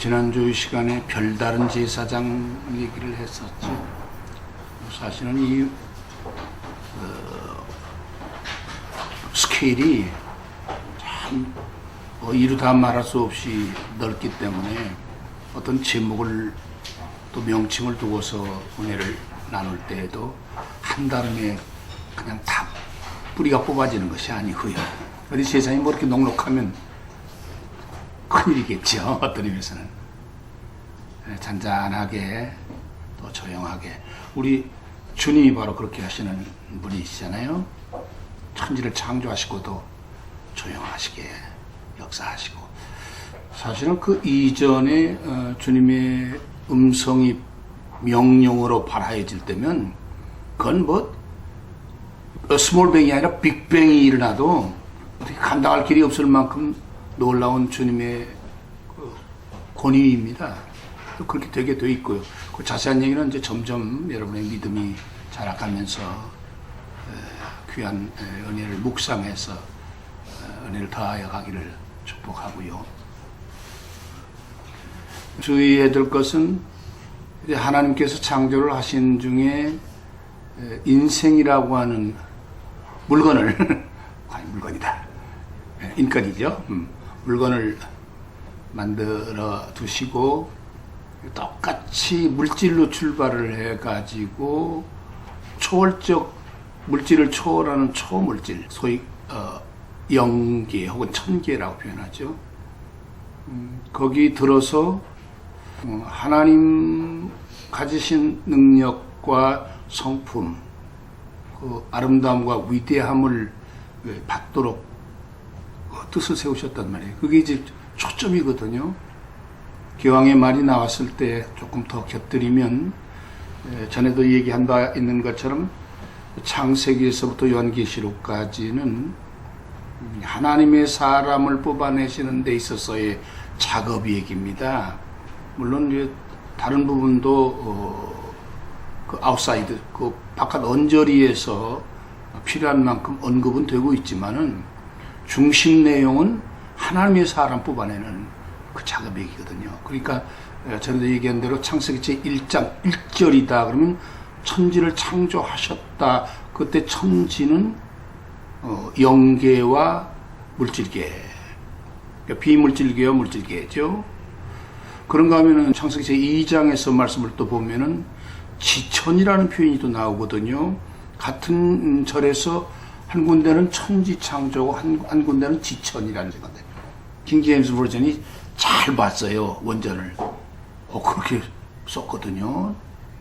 지난주 시간에 별다른 제사장 얘기를 했었죠. 사실은 이 스케일이 참 이루다 말할 수 없이 넓기 때문에 어떤 제목을 또 명칭을 두고서 은혜를 나눌 때에도 한다름에 그냥 다 뿌리가 뽑아지는 것이 아니고요. 어디 세상이 뭐 이렇게 넉넉하면 큰일이겠죠. 어떤 의미에서는 잔잔하게 또 조용하게 우리 주님이 바로 그렇게 하시는 분이시잖아요. 천지를 창조하시고도 조용하시게 역사하시고, 사실은 그 이전에 주님의 음성이 명령으로 발하여질 때면 그건 뭐 스몰뱅이 아니라 빅뱅이 일어나도 어떻게 감당할 길이 없을 만큼 놀라운 주님의 권위입니다. 그렇게 되게 돼 있고요. 그 자세한 얘기는 이제 점점 여러분의 믿음이 자라가면서 귀한 은혜를 묵상해서 은혜를 더하여 가기를 축복하고요. 주의해야 될 것은 이제 하나님께서 창조를 하신 중에 인생이라고 하는 물건을 물건이다. 인건이죠. 물건을 만들어 두시고 똑같이 물질로 출발을 해가지고 초월적 물질을 초월하는 초물질, 소위 영계 혹은 천계라고 표현하죠. 거기 들어서 하나님 가지신 능력과 성품, 그 아름다움과 위대함을 받도록 뜻을 세우셨단 말이에요. 그게 이제 초점이거든요. 기왕의 말이 나왔을 때 조금 더 곁들이면 전에도 얘기한 바 있는 것처럼 창세기에서부터 요한계시록까지는 하나님의 사람을 뽑아내시는 데 있어서의 작업 얘기입니다. 물론 이제 다른 부분도 그 아웃사이드, 그 바깥 언저리에서 필요한 만큼 언급은 되고 있지만은 중심 내용은 하나님의 사람 뽑아내는 그 작업 얘기거든요. 그러니까 전에도 얘기한 대로 창세기 제1장 1절이다 그러면 천지를 창조하셨다. 그때 천지는 영계와 물질계, 그러니까 비물질계와 물질계죠. 그런가 하면은 창세기 제2장에서 말씀을 또 보면은 지천이라는 표현이 또 나오거든요. 같은 절에서 한 군데는 천지 창조고 한 군데는 지천이라는 건데, 킹 제임스 버전이 잘 봤어요, 원전을. 그렇게 썼거든요.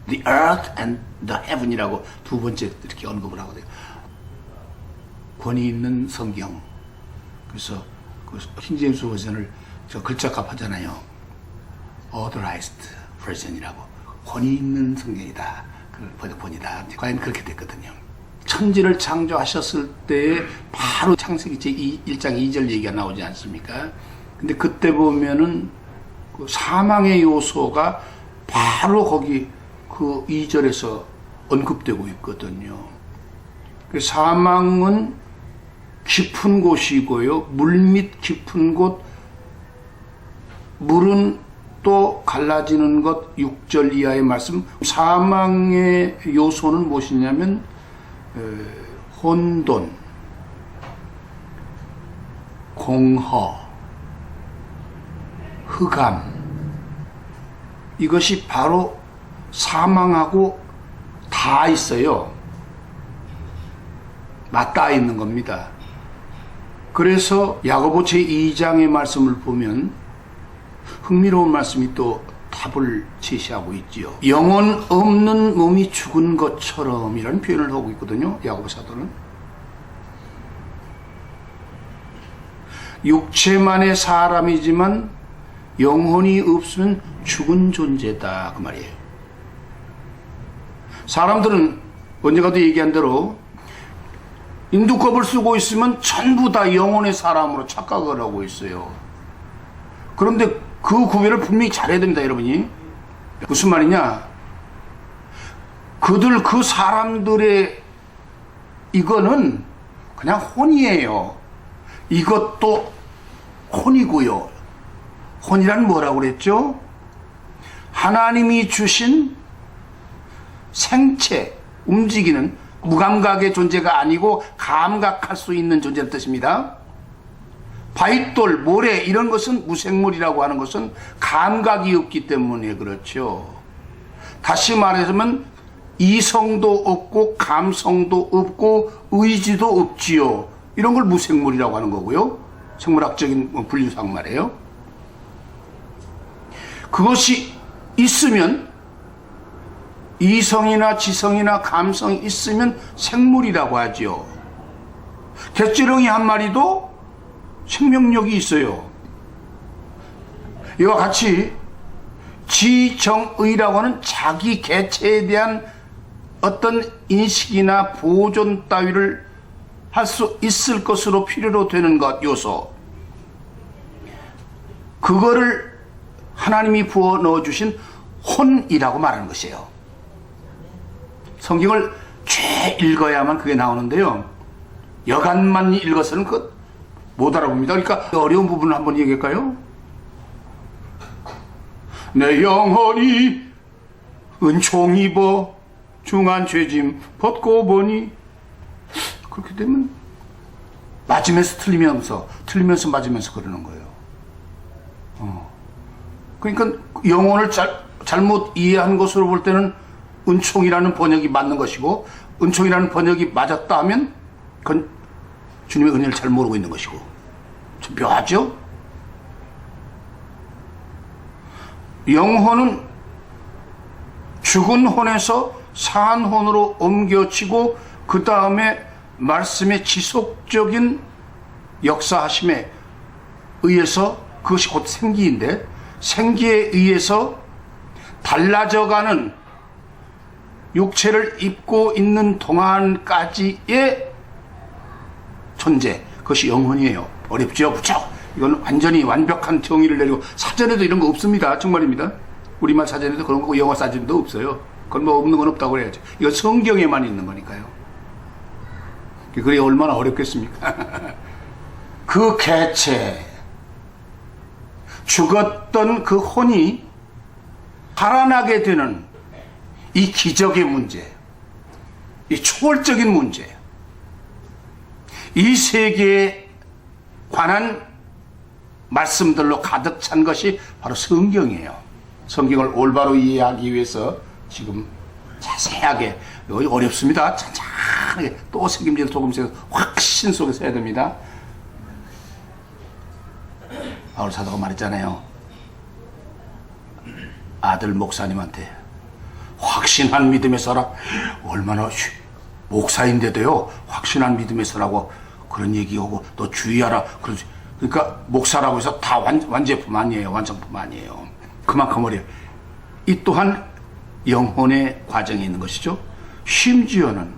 The earth and the heaven이라고 두 번째 이렇게 언급을 하거든요. 권위 있는 성경. 그래서 킹 제임스 버전을 저 글자값 하잖아요. Authorized version이라고. 권위 있는 성경이다. 그 번역본이다. 과연 그렇게 됐거든요. 천지를 창조하셨을 때 바로 창세기 제1장 2절 얘기가 나오지 않습니까? 근데 그때 보면은 그 사망의 요소가 바로 거기 그 2절에서 언급되고 있거든요. 그 사망은 깊은 곳이고요. 물밑 깊은 곳, 물은 또 갈라지는 것 6절 이하의 말씀. 사망의 요소는 무엇이냐면 혼돈, 공허, 흑암, 이것이 바로 사망하고 다 있어요. 맞닿아 있는 겁니다. 그래서 야고보 제2장의 말씀을 보면 흥미로운 말씀이 또 답을 제시하고 있지요. 영혼 없는 몸이 죽은 것처럼 이라는 표현을 하고 있거든요. 야고보 사도는. 육체만의 사람이지만 영혼이 없으면 죽은 존재다 그 말이에요. 사람들은 언젠가도 얘기한 대로 인두껍을 쓰고 있으면 전부 다 영혼의 사람으로 착각을 하고 있어요. 그런데 그 구별을 분명히 잘해야 됩니다, 여러분이. 무슨 말이냐? 그 사람들의 이거는 그냥 혼이에요. 이것도 혼이고요. 혼이란 뭐라고 그랬죠? 하나님이 주신 생체, 움직이는 무감각의 존재가 아니고 감각할 수 있는 존재의 뜻입니다. 바윗돌, 모래 이런 것은 무생물이라고 하는 것은 감각이 없기 때문에 그렇죠. 다시 말하자면 이성도 없고 감성도 없고 의지도 없지요. 이런 걸 무생물이라고 하는 거고요. 생물학적인 분류상 말이에요. 그것이 있으면 이성이나 지성이나 감성이 있으면 생물이라고 하지요. 개찌렁이 한 마리도 생명력이 있어요. 이와 같이 지정의라고 하는 자기 개체에 대한 어떤 인식이나 보존 따위를 할 수 있을 것으로 필요로 되는 것, 요소. 그거를 하나님이 부어 넣어주신 혼이라고 말하는 것이에요. 성경을 쭉 읽어야만 그게 나오는데요. 여간만 읽어서는 못 알아봅니다. 그러니까 어려운 부분을 한번 얘기할까요? 내 영혼이 은총 입어 중한 죄짐 벗고 보니, 그렇게 되면 맞으면서 틀리면서 맞으면서 그러는 거예요. 그러니까 영혼을 잘못 이해한 것으로 볼 때는 은총이라는 번역이 맞는 것이고, 은총이라는 번역이 맞았다 하면 그건 주님의 은혜를 잘 모르고 있는 것이고. 좀 묘하죠? 영혼은 죽은 혼에서 산 혼으로 옮겨지고 그 다음에 말씀의 지속적인 역사하심에 의해서, 그것이 곧 생기인데, 생기에 의해서 달라져가는 육체를 입고 있는 동안까지의 존재, 그것이 영혼이에요. 어렵죠? 무척. 이건 완전히 완벽한 정의를 내리고, 사전에도 이런 거 없습니다. 정말입니다. 우리말 사전에도 그런 거고 영어 사전에도 없어요. 그건 뭐 없는 건 없다고 그래야죠. 이건 성경에만 있는 거니까요. 그게 얼마나 어렵겠습니까? 그 개체, 죽었던 그 혼이 살아나게 되는 이 기적의 문제, 이 초월적인 문제, 이 세계에 관한 말씀들로 가득 찬 것이 바로 성경이에요. 성경을 올바로 이해하기 위해서 지금 자세하게, 어렵습니다. 찬찬하게 또 책임질 조금씩 확신 속에서 해야 됩니다. 바울 사도가 말했잖아요. 아들 목사님한테 확신한 믿음에 서라. 얼마나 목사인데도요, 확신한 믿음에 서라고 그런 얘기하고, 너 주의하라. 그러니까 목사라고 해서 다 완제품 아니에요. 완성품 아니에요. 그만큼 어려요. 이 또한 영혼의 과정에 있는 것이죠. 심지어는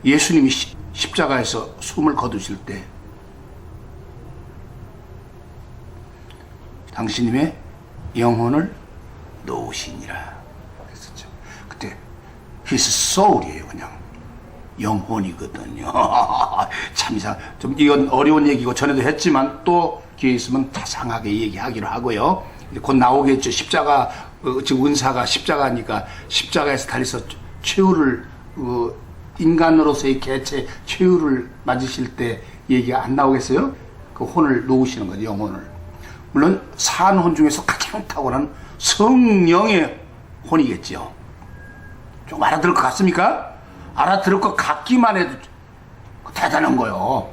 예수님이 십자가에서 숨을 거두실 때 당신님의 영혼을 놓으시니라 그랬었죠. 그때 his soul이에요. 그냥 영혼이거든요. 참 이상. 좀 이건 어려운 얘기고 전에도 했지만 또 기회 있으면 자상하게 얘기하기로 하고요. 곧 나오겠죠. 십자가, 지금 은사가 십자가니까 십자가에서 달려서 최후를, 인간으로서의 개체 최후를 맞으실 때 얘기가 안 나오겠어요? 그 혼을 놓으시는 거죠. 영혼을. 물론 산혼 중에서 가장 탁월한 성령의 혼이겠죠. 좀 알아들을 것 같습니까? 알아들을 것 같기만 해도 대단한 거요.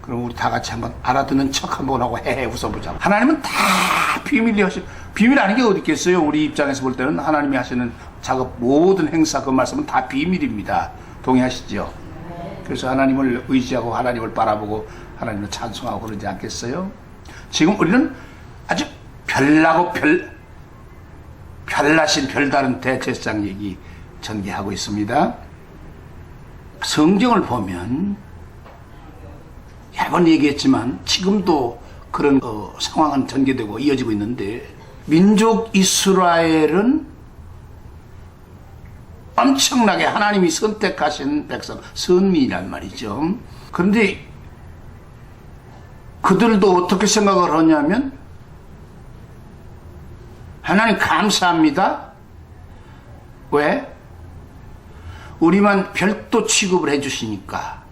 그럼 우리 다 같이 한번 알아듣는 척 한번 하고 헤헤 웃어보자. 하나님은 다 비밀이 비밀 아닌 게 어디 있겠어요? 우리 입장에서 볼 때는 하나님이 하시는 작업, 모든 행사, 그 말씀은 다 비밀입니다. 동의하시죠? 그래서 하나님을 의지하고 하나님을 바라보고 하나님을 찬송하고 그러지 않겠어요? 지금 우리는 아주 별나고 별나신 별다른 대제사장 얘기 전개하고 있습니다. 성경을 보면 여러 번 얘기했지만 지금도 그런 상황은 전개되고 이어지고 있는데, 민족 이스라엘은 엄청나게 하나님이 선택하신 백성, 선민이란 말이죠. 그런데 그들도 어떻게 생각을 하냐면 하나님 감사합니다. 왜? 우리만 별도 취급을 해주시니까.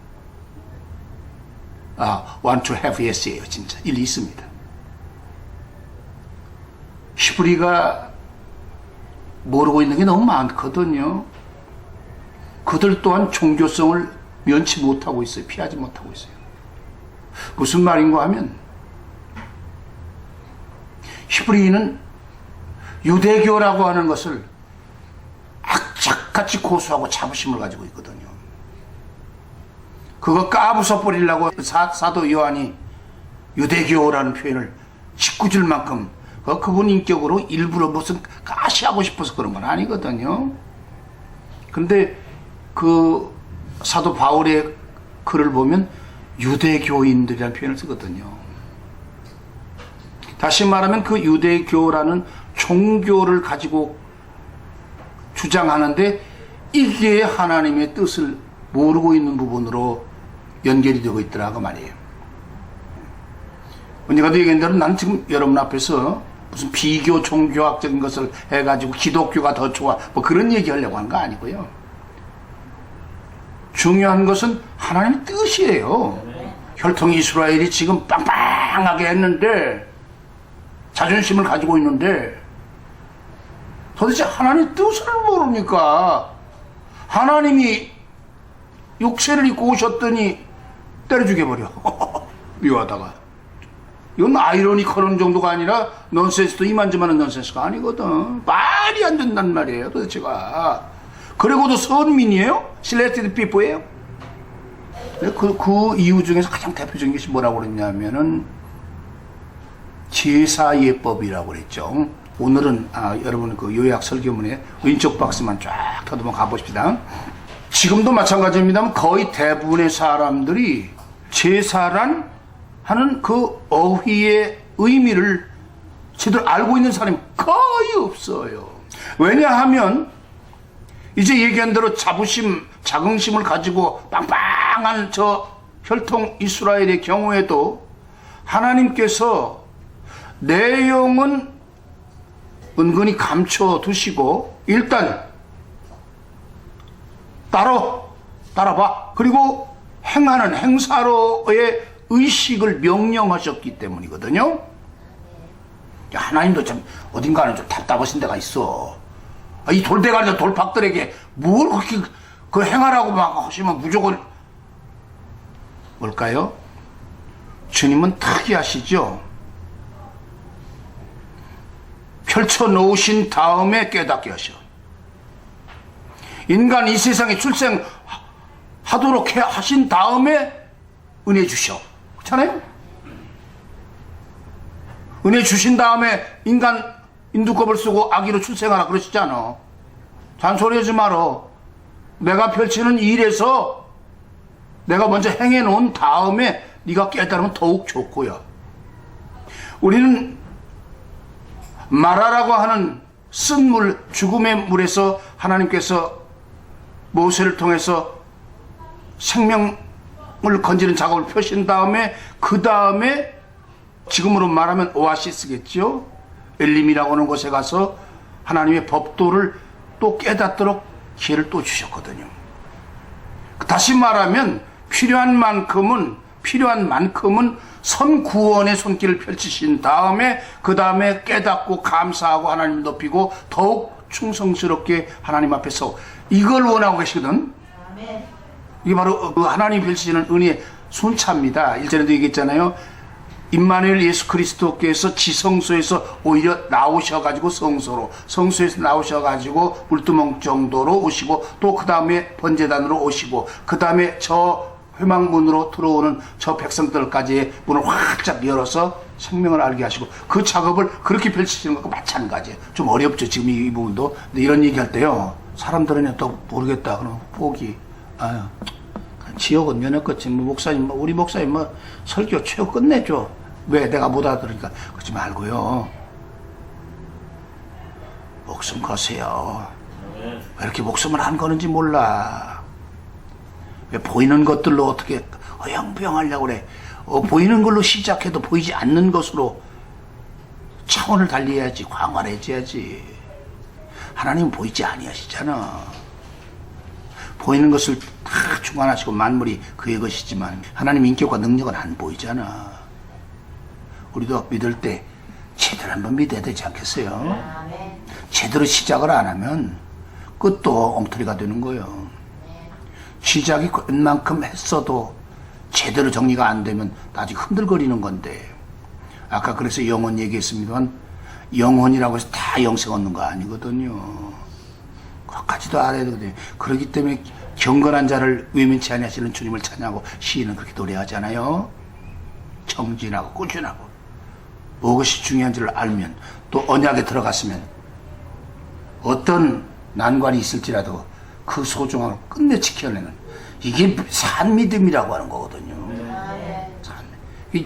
want to have yes예요. 진짜 일리 있습니다. 히브리가 모르고 있는 게 너무 많거든요. 그들 또한 종교성을 면치 못하고 있어요. 피하지 못하고 있어요. 무슨 말인가 하면 히브리인은 유대교라고 하는 것을 악착같이 고수하고 자부심을 가지고 있거든요. 그거 까부숴 버리려고 사도 요한이 유대교라는 표현을 19줄만큼 그분 인격으로 일부러 무슨 가시하고 싶어서 그런 건 아니거든요. 그런데 그 사도 바울의 글을 보면 유대교인들이라는 표현을 쓰거든요. 다시 말하면 그 유대교라는 종교를 가지고 주장하는데 이게 하나님의 뜻을 모르고 있는 부분으로 연결이 되고 있더라고 말이에요. 언제가도 얘기한 대로 나는 지금 여러분 앞에서 무슨 비교 종교학적인 것을 해가지고 기독교가 더 좋아 뭐 그런 얘기 하려고 하는 거 아니고요. 중요한 것은 하나님의 뜻이에요. 혈통 이스라엘이 지금 빵빵하게 했는데 자존심을 가지고 있는데 도대체 하나님의 뜻을 모르니까 하나님이 육체를 입고 오셨더니 때려 죽여버려. 미워하다가. 이건 아이러니컬한 정도가 아니라 넌센스도 이만저만한 넌센스가 아니거든. 말이 안 된단 말이에요 도대체가. 그리고도 선민이에요? Selected people이에요? 그 이유 중에서 가장 대표적인 것이 뭐라고 그랬냐면은 제사예법이라고 그랬죠. 오늘은 여러분 그 요약 설교문에 왼쪽 박스만 쫙 터두면 가보십시다. 지금도 마찬가지입니다만 거의 대부분의 사람들이 제사란 하는 그 어휘의 의미를 제대로 알고 있는 사람이 거의 없어요. 왜냐하면 이제 얘기한 대로 자긍심을 가지고 빵빵한 저 혈통 이스라엘의 경우에도 하나님께서 내용은 은근히 감춰두시고 일단 따라봐. 그리고 행하는 행사로의 의식을 명령하셨기 때문이거든요. 하나님도 참 어딘가는 좀 답답하신 데가 있어. 이 돌대가리 돌박들에게 뭘 그렇게 그 행하라고 막 하시면 무조건 뭘까요? 주님은 특이하시죠. 펼쳐놓으신 다음에 깨닫게 하셔. 인간 이 세상에 출생하도록 하신 다음에 은혜 주셔. 그렇잖아요? 은혜 주신 다음에 인간 인두껍을 쓰고 아기로 출생하라 그러시잖아. 잔소리하지 마라. 내가 펼치는 일에서 내가 먼저 행해놓은 다음에 네가 깨달으면 더욱 좋고요. 우리는 마라라고 하는 쓴 물, 죽음의 물에서 하나님께서 모세를 통해서 생명을 건지는 작업을 펴신 다음에 그 다음에 지금으로 말하면 오아시스겠죠. 엘림이라고 하는 곳에 가서 하나님의 법도를 또 깨닫도록 기회를 또 주셨거든요. 다시 말하면 필요한 만큼은 선구원의 손길을 펼치신 다음에 그 다음에 깨닫고 감사하고 하나님 높이고 더욱 충성스럽게 하나님 앞에서 이걸 원하고 계시거든. 이게 바로 그 하나님 펼치시는 은혜의 순차입니다. 일전에도 얘기했잖아요. 임마누엘 예수 그리스도께서 지성소에서 오히려 나오셔가지고 성소에서 나오셔가지고 물두멍 정도로 오시고 또 그 다음에 번제단으로 오시고 그 다음에 저 회막문으로 들어오는 저 백성들까지의 문을 활짝 열어서 생명을 알게 하시고 그 작업을 그렇게 펼치시는 것과 마찬가지예요. 좀 어렵죠 지금 이 부분도. 근데 이런 얘기할 때요 사람들은 또 모르겠다 그럼 포기. 지역은 면했겠지. 목사님, 우리 목사님 설교 최고 끝내줘. 왜? 내가 못 알아들으니까. 그러지 말고요. 목숨 거세요. 왜 이렇게 목숨을 안 거는지 몰라. 왜 보이는 것들로 어떻게 어영부영하려고 그래. 보이는 걸로 시작해도 보이지 않는 것으로 차원을 달리해야지, 광활해져야지. 하나님은 보이지 아니하시잖아. 보이는 것을 다 주관하시고 만물이 그의 것이지만 하나님 인격과 능력은 안 보이잖아. 우리도 믿을 때 제대로 한번 믿어야 되지 않겠어요? 제대로 시작을 안 하면 끝도 엉터리가 되는 거예요. 시작이 웬만큼 했어도 제대로 정리가 안 되면 나중에 흔들거리는 건데, 아까 그래서 영혼 얘기했습니다만 영혼이라고 해서 다 영생 얻는 거 아니거든요. 그것까지도 알아야 되거든요. 그렇기 때문에 경건한 자를 외면치 아니하시는 주님을 찬양하고 시인은 그렇게 노래하잖아요. 정진하고 꾸준하고 무엇이 중요한지를 알면, 또 언약에 들어갔으면 어떤 난관이 있을지라도 그 소중함을 끝내 지켜내는, 이게 산 믿음이라고 하는 거거든요.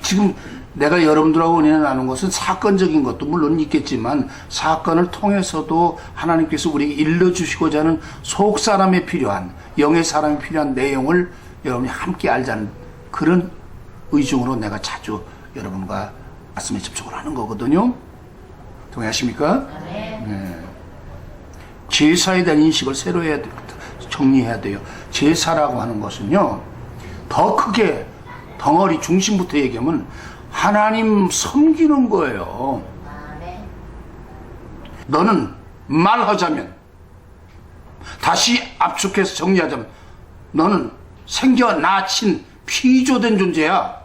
지금 내가 여러분들하고 은혜를 나눈 것은 사건적인 것도 물론 있겠지만, 사건을 통해서도 하나님께서 우리에게 일러주시고자 하는 속 사람에 필요한, 영의 사람에 필요한 내용을 여러분이 함께 알자는 그런 의중으로 내가 자주 여러분과 말씀에 접촉을 하는 거거든요. 동의하십니까? 네. 제사에 대한 인식을 새로 해야 돼, 정리해야 돼요. 제사라고 하는 것은요, 더 크게 덩어리 중심부터 얘기하면 하나님 섬기는 거예요. 너는 말하자면, 다시 압축해서 정리하자면, 너는 생겨나친 피조된 존재야.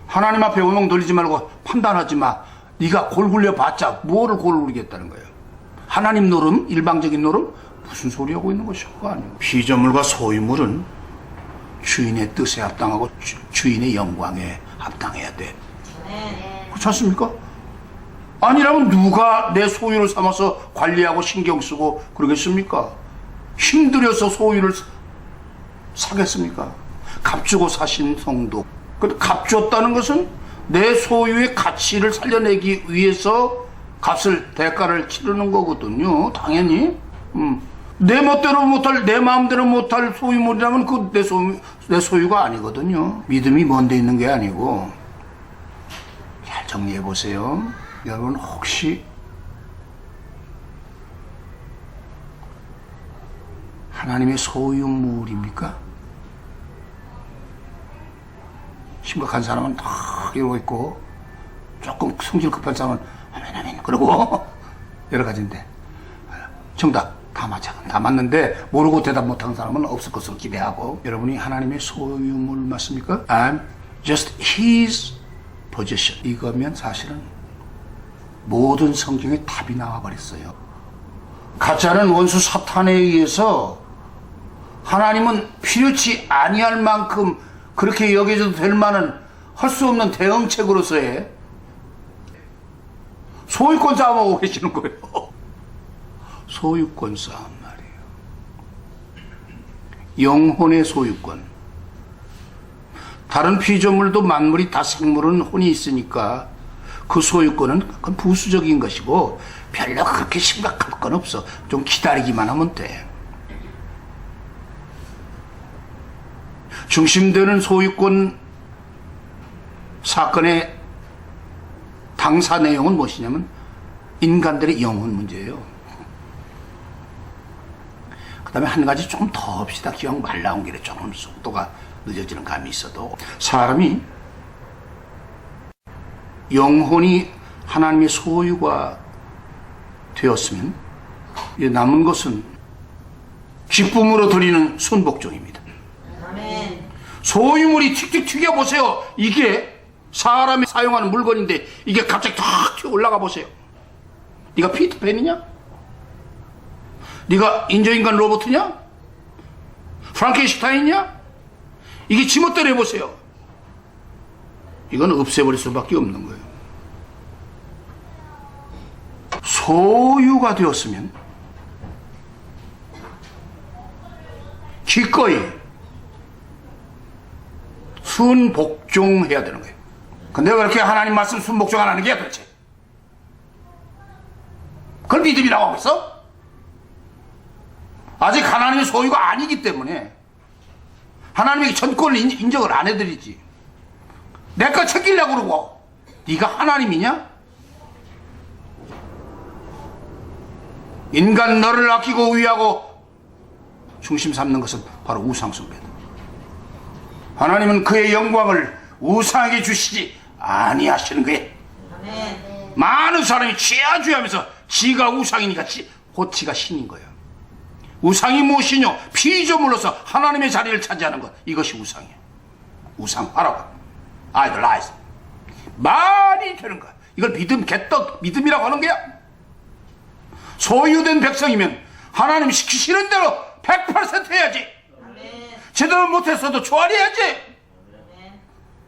하나님 앞에 오목 돌리지 말고 판단하지 마. 네가 골 굴려봤자 뭐를 골 굴리겠다는 거예요. 하나님 노름, 일방적인 노름, 무슨 소리 하고 있는 것이오? 그거 아니에요. 피조물과 소유물은 주인의 뜻에 합당하고 주인의 영광에 합당해야 돼. 그렇지 않습니까? 아니라면 누가 내 소유를 삼아서 관리하고 신경 쓰고 그러겠습니까? 힘들여서 소유를 사겠습니까? 값주고 사신 성도. 값줬다는 것은 내 소유의 가치를 살려내기 위해서 값을, 대가를 치르는 거거든요. 당연히. 내 멋대로 못할, 내 마음대로 못할 소유물이라면 그 내 소유가 아니거든요. 믿음이 먼 데 있는 게 아니고, 잘 정리해 보세요. 여러분, 혹시 하나님의 소유물입니까? 심각한 사람은 다 이러고 있고, 조금 성질 급한 사람은 아멘 아멘 그러고 여러 가지인데, 정답 다 맞아, 다 맞는데 모르고 대답 못한 사람은 없을 것으로 기대하고, 여러분이 하나님의 소유물 맞습니까? I'm just his possession, 이거면 사실은 모든 성경의 답이 나와버렸어요. 가짜는 원수 사탄에 의해서 하나님은 필요치 아니할 만큼 그렇게 여겨져도 될 만한, 할 수 없는 대응책으로서의 소유권 싸움하고 계시는 거예요. 소유권 싸움 말이에요. 영혼의 소유권. 다른 피조물도 만물이 다 생물은 혼이 있으니까 그 소유권은 그건 부수적인 것이고 별로 그렇게 심각할 건 없어. 좀 기다리기만 하면 돼. 중심되는 소유권 사건의 당사 내용은 무엇이냐면 인간들의 영혼 문제예요. 그 다음에 한 가지 좀 더 합시다. 기왕 말 나온 길에 조금 속도가 늦어지는 감이 있어도, 사람이 영혼이 하나님의 소유가 되었으면 남은 것은 기쁨으로 드리는 순복종입니다. 소유물이 틱틱 튀겨보세요. 이게 사람이 사용하는 물건인데 이게 갑자기 탁 튀어 올라가 보세요. 네가 피터팬이냐? 네가 인조인간 로봇이냐? 프랑켄슈타인이냐? 이게 지멋대로 해보세요. 이건 없애버릴 수밖에 없는 거예요. 소유가 되었으면 기꺼이 순복종해야 되는 거예요. 근데 왜 이렇게 하나님 말씀 순복종 안 하는 게야 도대체? 그걸 믿음이라고 하고 있어? 아직 하나님의 소유가 아니기 때문에 하나님에게 전권을 인정을 안 해드리지. 내 거 챙기려고 그러고, 네가 하나님이냐? 인간 너를 아끼고 위하고 중심 삼는 것은 바로 우상숭배다. 하나님은 그의 영광을 우상에게 주시지 아니하시는 거예요. 많은 사람이 죄아주하면서 지가 우상이니까 곧 지가 신인 거예요. 우상이 무엇이뇨? 피조물로서 하나님의 자리를 차지하는 것, 이것이 우상이에요. 우상화라고, idolize, 말이 되는 거야. 이걸 믿음이라고 하는 거야. 소유된 백성이면 하나님 시키시는 대로 100% 해야지. 제대로 못했어도 조아려야지.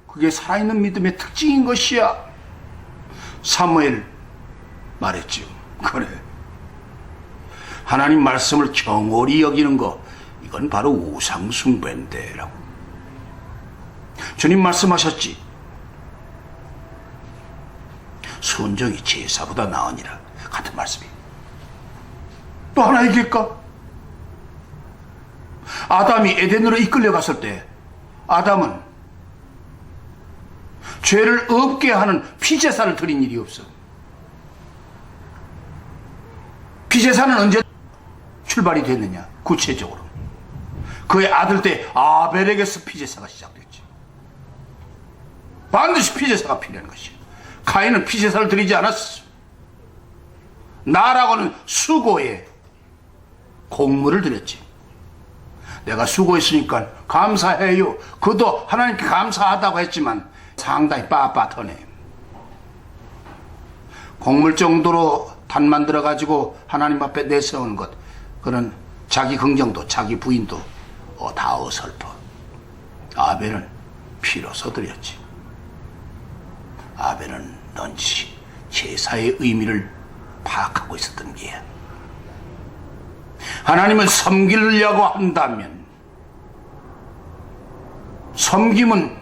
그게 살아있는 믿음의 특징인 것이야. 사무엘 말했지요. 그래, 하나님 말씀을 경홀히 여기는 거, 이건 바로 우상숭배인데 라고. 주님 말씀하셨지. 순종이 제사보다 나으니라. 같은 말씀이에요. 또 하나 얘기할까? 아담이 에덴으로 이끌려 갔을 때 아담은 죄를 없게 하는 피제사를 드린 일이 없어. 피제사는 언제 출발이 됐느냐? 구체적으로 그의 아들 때 아벨에게서 피제사가 시작됐지. 반드시 피제사가 필요한 것이야. 가인은 피제사를 드리지 않았어. 나라고는 수고에 공물을 드렸지. 내가 수고했으니까 감사해요. 그도 하나님께 감사하다고 했지만 상당히 빳빳하네. 공물 정도로 단 만들어 가지고 하나님 앞에 내세우는 것, 그는 자기 긍정도 자기 부인도 다 어설퍼. 아벨은 피로서 드렸지. 아벨은 넌지 제사의 의미를 파악하고 있었던 게야. 하나님을 섬기려고 한다면 섬김은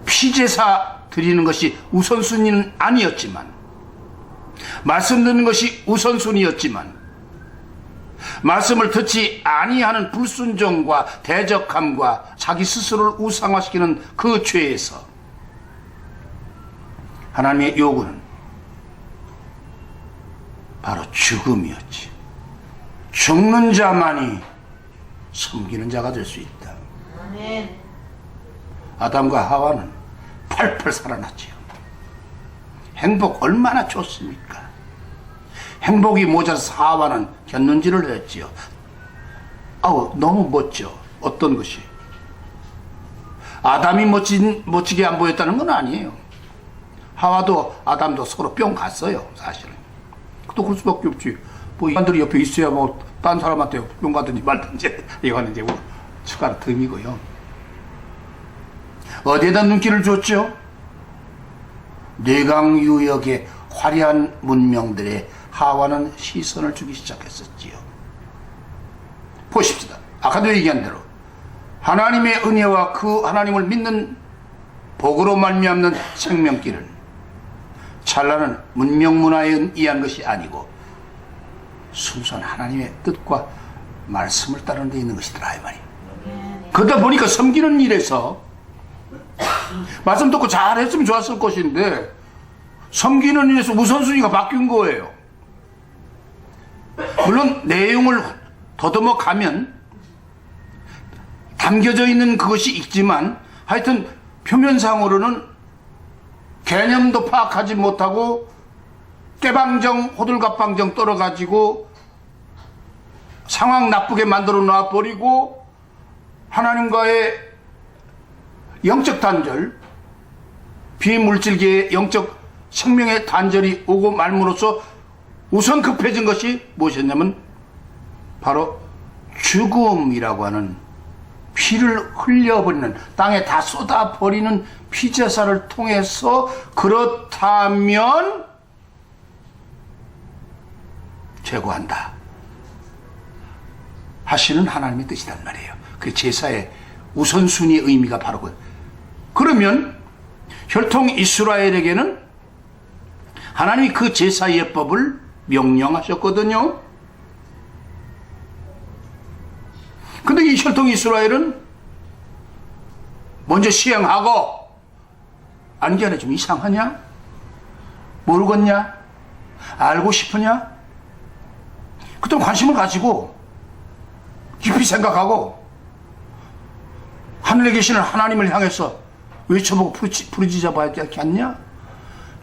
피제사 드리는 것이 우선순위는 아니었지만, 말씀 듣는 것이 우선순위였지만, 말씀을 듣지 아니하는 불순종과 대적함과 자기 스스로를 우상화시키는 그 죄에서 하나님의 요구는 바로 죽음이었지. 죽는 자만이 섬기는 자가 될 수 있다. 아담과 하와는 팔팔 살아났지요. 행복 얼마나 좋습니까? 행복이 모자라서 하와는 견눈질을 했지요. 너무 멋져. 어떤 것이? 아담이 멋지게 안 보였다는 건 아니에요. 하와도 아담도 서로 뿅 갔어요, 사실은. 또 그럴 수밖에 없지. 뭐 인간들이 옆에 있어야 뭐 딴 사람한테 뿅 가든지 말든지. 이거는 이제 추가로 덤이고요. 어디에다 눈길을 줬죠? 뇌강유역의 화려한 문명들의 하와는 시선을 주기 시작했었지요. 보십시다. 아까도 얘기한 대로 하나님의 은혜와 그 하나님을 믿는 복으로 말미암는 생명길은 찬란한 문명문화에 의한 것이 아니고 순수한 하나님의 뜻과 말씀을 따르는 데 있는 것이더라, 이 말이에요. 그러다 보니까 섬기는 일에서 말씀 듣고 잘했으면 좋았을 것인데 섬기는 일에서 우선순위가 바뀐 거예요. 물론 내용을 더듬어 가면 담겨져 있는 그것이 있지만, 하여튼 표면상으로는 개념도 파악하지 못하고 깨방정 호들갑방정 떨어가지고 상황 나쁘게 만들어 놔버리고 하나님과의 영적 단절, 비물질계의 영적 생명의 단절이 오고 말므로써 우선 급해진 것이 무엇이었냐면 바로 죽음이라고 하는, 피를 흘려버리는, 땅에 다 쏟아버리는 피제사를 통해서 그렇다면 제거한다 하시는 하나님의 뜻이란 말이에요. 그 제사의 우선순위의 의미가 바로 그러면 혈통 이스라엘에게는 하나님이 그 제사 예법을 명령하셨거든요. 근데 이 혈통 이스라엘은 먼저 시행하고, 아는 게 아니라 좀 이상하냐? 모르겠냐? 알고 싶으냐? 그때 관심을 가지고 깊이 생각하고 하늘에 계시는 하나님을 향해서 외쳐보고 부르짖어 봐야 되지 않냐?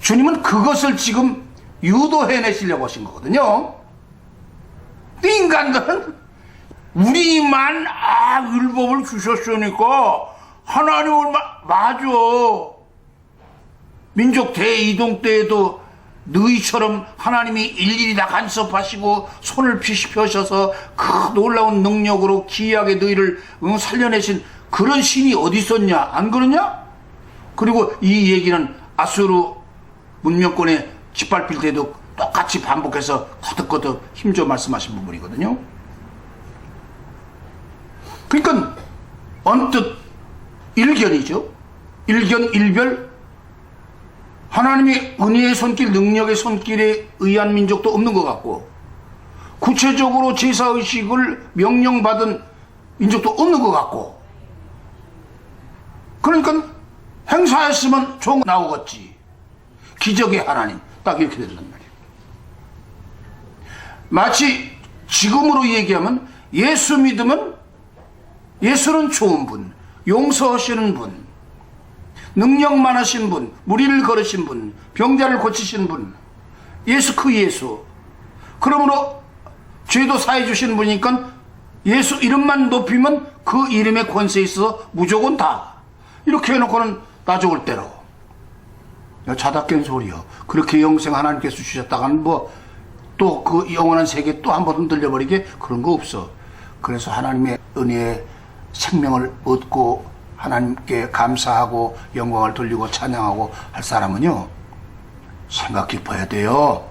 주님은 그것을 지금 유도해내시려고 하신 거거든요. 인간들은 우리만 율법을 주셨으니까 하나님을 맞아. 민족 대이동 때에도 너희처럼 하나님이 일일이 다 간섭하시고 손을 펴셔서 그 놀라운 능력으로 기이하게 너희를 살려내신 그런 신이 어디 있었냐? 안 그러냐? 그리고 이 얘기는 아수르 문명권에 짓밟힐 때도 똑같이 반복해서 거듭거듭 힘줘 말씀하신 부분이거든요. 그러니까 언뜻 일견이죠. 일견 일별, 하나님의 은혜의 손길, 능력의 손길에 의한 민족도 없는 것 같고, 구체적으로 제사의식을 명령받은 민족도 없는 것 같고, 그러니까 행사했으면 종 나오겠지. 기적의 하나님, 딱 이렇게 된단 말이에요. 마치 지금으로 얘기하면 예수 믿으면 예수는 좋은 분, 용서하시는 분, 능력 많으신 분, 무리를 걸으신 분, 병자를 고치신 분, 예수 그 예수. 그러므로 죄도 사해 주시는 분이니까 예수 이름만 높이면 그 이름의 권세에 있어서 무조건 다. 이렇게 해놓고는 나 죽을 대로. 자다깬 소리요. 그렇게 영생 하나님께서 주셨다가는 또 그 영원한 세계 또 한 번 흔들려버리게 그런 거 없어. 그래서 하나님의 은혜의 생명을 얻고 하나님께 감사하고 영광을 돌리고 찬양하고 할 사람은요, 생각 깊어야 돼요.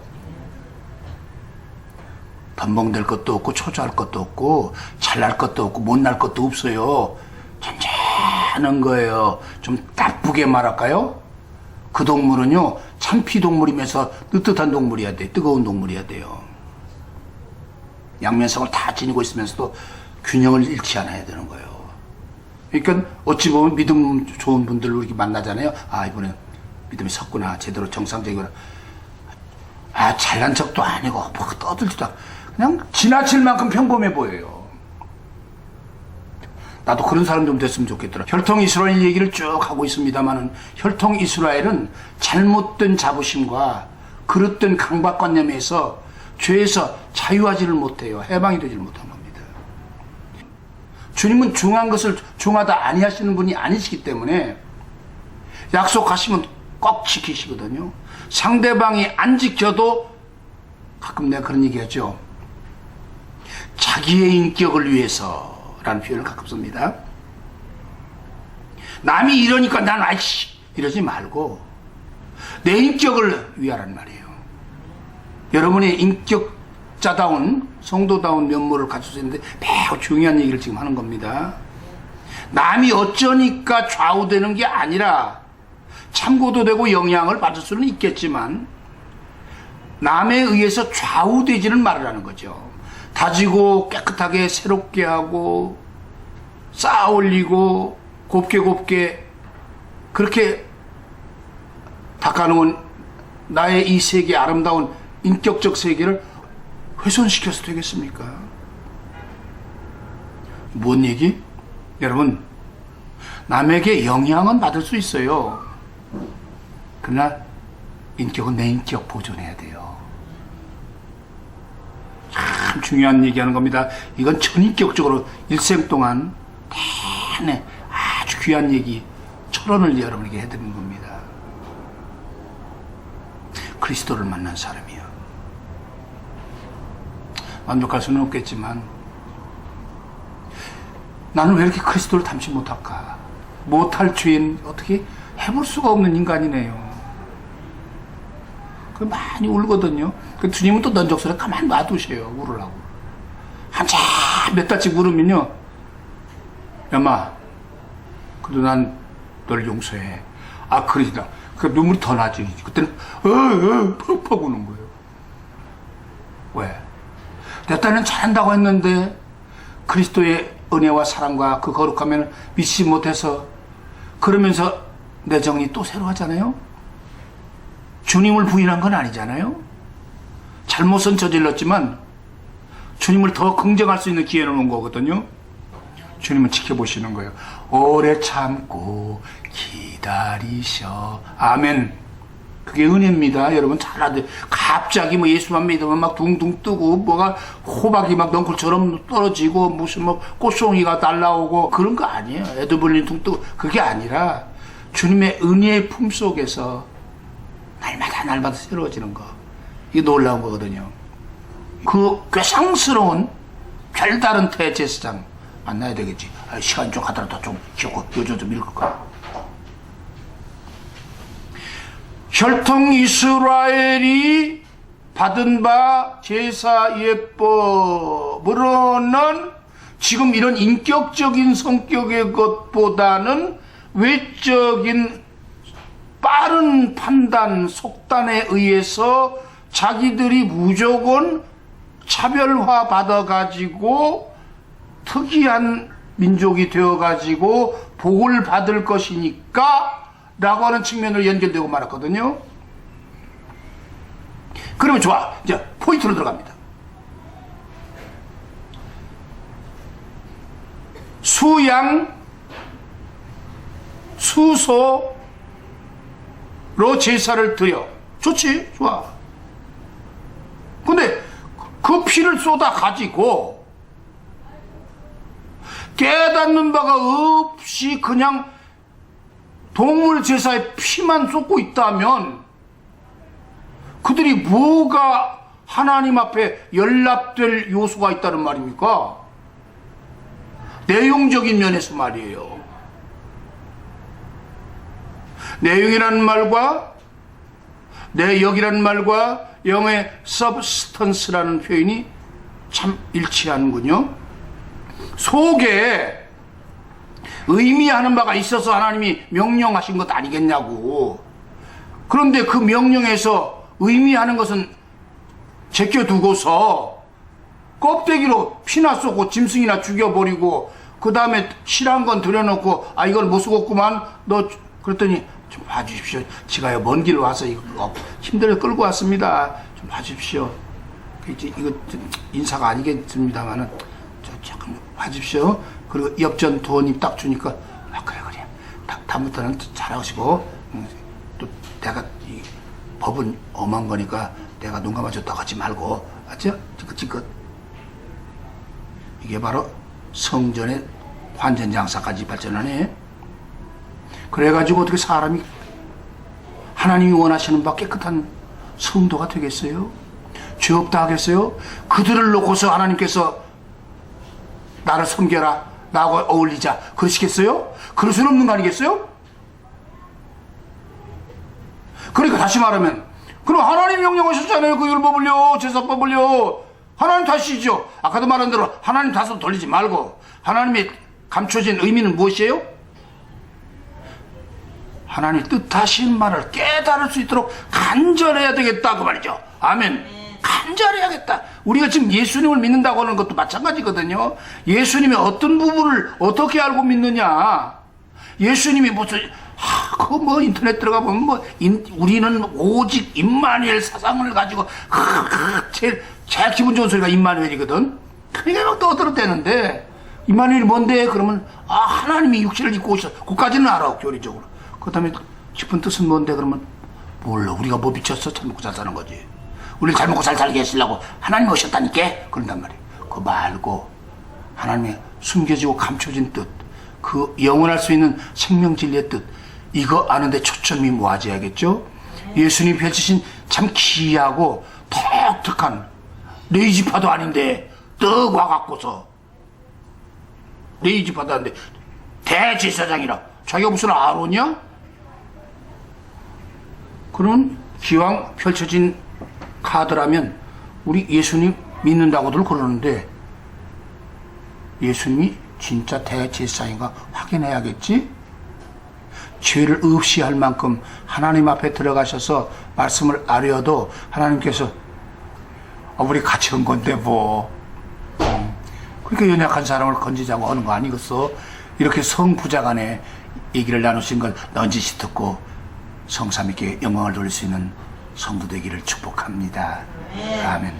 덤벙될 것도 없고 초조할 것도 없고 잘날 것도 없고 못날 것도 없어요. 잔잔한 거예요. 좀 나쁘게 말할까요? 그 동물은요, 참피동물이면서 뜨뜻한 동물이어야 돼. 뜨거운 동물이어야 돼요. 양면성을 다 지니고 있으면서도 균형을 잃지 않아야 되는 거예요. 그러니까 어찌 보면 믿음 좋은 분들을 이렇게 만나잖아요. 이번에 믿음이 섰구나. 제대로 정상적이구나. 잘난 척도 아니고 떠들지도 않고 그냥 지나칠 만큼 평범해 보여요. 나도 그런 사람 좀 됐으면 좋겠더라. 혈통 이스라엘 얘기를 쭉 하고 있습니다만은, 혈통 이스라엘은 잘못된 자부심과 그릇된 강박관념에서 죄에서 자유하지를 못해요. 해방이 되지를 못한 겁니다. 주님은 중한 것을 중하다 아니하시는 분이 아니시기 때문에 약속하시면 꼭 지키시거든요. 상대방이 안 지켜도, 가끔 내가 그런 얘기 하죠. 자기의 인격을 위해서 라는 표현을 가끔 씁니다. 남이 이러니까 난 이러지 말고 내 인격을 위하란 말이에요. 여러분의 인격자다운 성도다운 면모를 갖추고 있는데 매우 중요한 얘기를 지금 하는 겁니다. 남이 어쩌니까 좌우되는 게 아니라 참고도 되고 영향을 받을 수는 있겠지만 남에 의해서 좌우되지는 말으라는 거죠. 다지고 깨끗하게 새롭게 하고 쌓아 올리고 곱게 그렇게 닦아놓은 나의 이 세계, 아름다운 인격적 세계를 훼손시켜서 되겠습니까? 뭔 얘기? 여러분, 남에게 영향은 받을 수 있어요. 그러나 인격은 내 인격 보존해야 돼요. 참 중요한 얘기하는 겁니다. 이건 전인격적으로 일생 동안 내내 아주 귀한 얘기, 철원을 여러분에게 해드리는 겁니다. 그리스도를 만난 사람이요. 만족할 수는 없겠지만 나는 왜 이렇게 그리스도를 닮지 못할까? 못할 죄인 어떻게 해볼 수가 없는 인간이네요. 그 많이 울거든요. 그 주님은 또 넌적스레 가만히 놔두셔요. 울으라고. 한참 몇 달씩 울으면요, 엄마, 그래도 난 널 용서해. 그러시다. 그 눈물이 더 나지. 그때는 퍽퍽 우는 거예요. 왜? 내 딸은 잘한다고 했는데 그리스도의 은혜와 사랑과 그 거룩함을 믿지 못해서, 그러면서 내 정이 또 새로워하잖아요. 주님을 부인한 건 아니잖아요. 잘못은 저질렀지만 주님을 더 긍정할 수 있는 기회를 온 거거든요. 주님은 지켜보시는 거예요. 오래 참고 기다리셔. 아멘. 그게 은혜입니다. 여러분 잘 아세요. 갑자기 뭐 예수만 믿으면 막 둥둥 뜨고 뭐가 호박이 막 넝쿨처럼 떨어지고 무슨 뭐 꽃송이가 날라오고 그런 거 아니에요. 에드벌린 둥 뜨고 그게 아니라 주님의 은혜의 품 속에서 날마다 새로워지는 거. 이게 놀라운 거거든요. 그 괴상스러운 별다른 대제사장 만나야 되겠지. 시간 좀 가더라도 좀 기억고 요즘 좀 읽을 거야. 혈통 이스라엘이 받은 바 제사 예법으로는 지금 이런 인격적인 성격의 것보다는 외적인 빠른 판단, 속단에 의해서 자기들이 무조건 차별화 받아가지고 특이한 민족이 되어가지고 복을 받을 것이니까 라고 하는 측면으로 연결되고 말았거든요. 그러면 좋아. 이제 포인트로 들어갑니다. 수양, 수소로 제사를 드려. 좋지? 좋아. 근데 그 피를 쏟아 가지고 깨닫는 바가 없이 그냥 동물 제사에 피만 쏟고 있다면 그들이 뭐가 하나님 앞에 연락될 요소가 있다는 말입니까? 내용적인 면에서 말이에요. 내용이라는 말과 내역이라는 말과 영어의 substance라는 표현이 참 일치하는군요. 속에 의미하는 바가 있어서 하나님이 명령하신 것 아니겠냐고. 그런데 그 명령에서 의미하는 것은 제껴두고서 껍데기로 피나 쏟고 짐승이나 죽여버리고 그 다음에 실한 건 들여놓고 이걸 못 쓰겠구만 너 그랬더니 좀 봐주십시오. 제가요 먼 길 와서 이거 힘들어 끌고 왔습니다. 좀 봐주십시오. 이거 인사가 아니겠습니다만은 조금 봐주십시오. 그리고 엽전 돈이 딱 주니까 그래 다음부터는 잘하시고 또 내가 이 법은 엄한 거니까 내가 눈 감아줬다고 하지 말고 맞죠? 지긋지긋 이게 바로 성전의 환전장사까지 발전하네. 그래가지고 어떻게 사람이 하나님이 원하시는 바 깨끗한 성도가 되겠어요? 죄 없다 하겠어요? 그들을 놓고서 하나님께서 나를 섬겨라 나하고 어울리자 그러시겠어요? 그럴 수는 없는 거 아니겠어요? 그러니까 다시 말하면 그럼 하나님 명령하셨잖아요. 그 율법을요 제사법을요 하나님 다시죠. 아까도 말한 대로 하나님 탓으로 돌리지 말고 하나님의 감춰진 의미는 무엇이에요? 하나님 뜻하신 말을 깨달을 수 있도록 간절해야 되겠다 그 말이죠. 아멘. 간절해야겠다. 우리가 지금 예수님을 믿는다고 하는 것도 마찬가지거든요. 예수님의 어떤 부분을 어떻게 알고 믿느냐. 예수님이 무슨 그거 뭐 인터넷 들어가 보면 우리는 오직 임마누엘 사상을 가지고 제일 기분 좋은 소리가 임마누엘이거든. 그러니까 막 떠들어대는데 임마누엘이 뭔데? 그러면 하나님이 육신을 입고 오셔. 그까지는 알아 교리적으로. 그 다음에 깊은 뜻은 뭔데? 그러면 몰라. 우리가 뭐 미쳤어? 잘 먹고 잘 사는 거지. 우리를 잘 먹고 잘 살게 하시려고 하나님이 오셨다니까? 그런단 말이에요. 그거 말고 하나님의 숨겨지고 감춰진 뜻, 그 영원할 수 있는 생명 진리의 뜻, 이거 아는데 초점이 모아져야겠죠? 예수님이 펼치신 참 기이하고 독특한 레이지파도 아닌데 떡 와갖고서 레이지파도 아닌데 대제사장이라 자기가 무슨 아론이야? 그런 기왕 펼쳐진 카드라면 우리 예수님 믿는다고들 그러는데 예수님이 진짜 대제사장인가 확인해야겠지? 죄를 없이 할 만큼 하나님 앞에 들어가셔서 말씀을 아뢰어도 하나님께서 우리 같이 한 건데 뭐 그러니까 연약한 사람을 건지자고 하는 거 아니겠어? 이렇게 성부자 간에 얘기를 나누신 걸 넌지시 듣고 성삼위께 영광을 돌릴 수 있는 성도 되기를 축복합니다. 아멘.